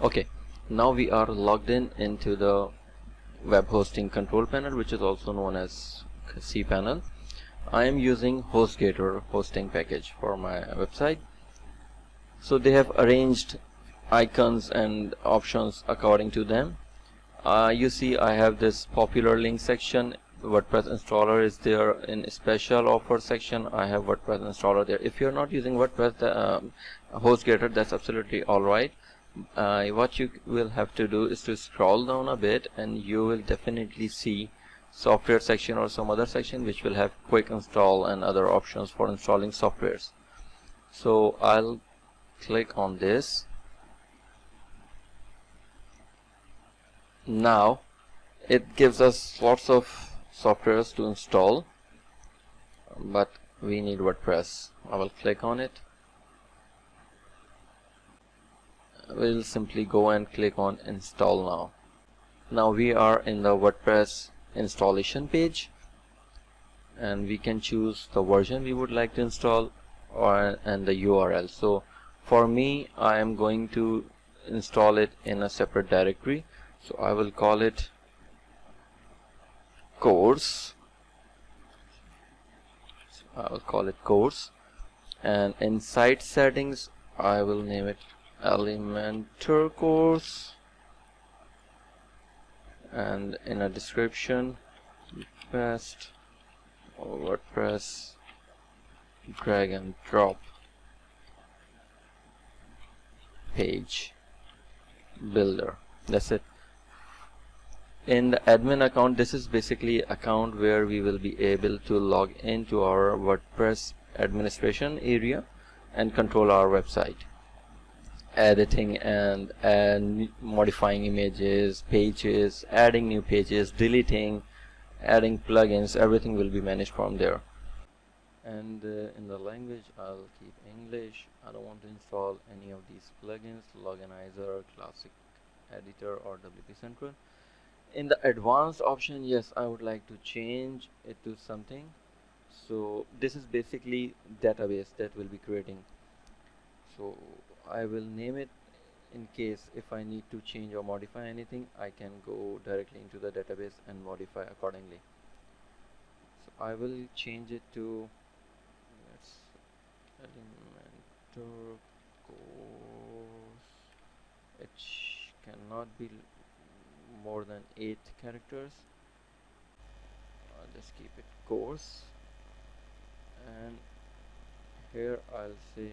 Okay, now we are logged in into the web hosting control panel, which is also known as cPanel. I am using HostGator hosting package for my website. So they have arranged icons and options according to them. You see I have this popular link section. WordPress installer is there. In special offer section I have WordPress installer there. If you're not using WordPress HostGator, that's absolutely alright. What you will have to do is to scroll down a bit and you will definitely see software section or some other section which will have quick install and other options for installing softwares. So I'll click on this. Now it gives us lots of softwares to install, but we need WordPress. I will click on it. We'll simply go and click on install now. Now we are in the WordPress installation page and we can choose the version we would like to install and the URL. So for me, I am going to install it in a separate directory, so I will call it course. And in site settings I will name it Elementor course, and in a description best WordPress drag and drop page builder. That's it. In the admin account, this is basically account where we will be able to log into our WordPress administration area and control our website, editing and modifying images, pages, adding new pages, deleting, adding plugins. Everything will be managed from there. And in the language I'll keep English. I don't want to install any of these plugins, Loganizer, Classic Editor or WP Central. In the advanced option, yes, I would like to change it to something. So this is basically database that we'll be creating. So I will name it in case if I need to change or modify anything, I can go directly into the database and modify accordingly. So I will change it to Elementor course. It cannot be more than 8 characters. I'll just keep it course, and here I'll say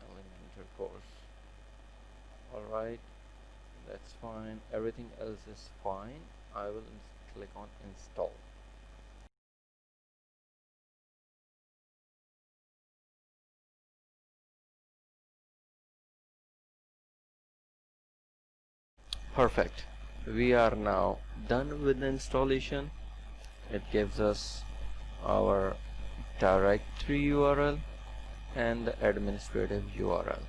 Elementor course. Alright, that's fine. Everything else is fine. I will click on install. Perfect. We are now done with the installation. It gives us our directory URL and the administrative URL.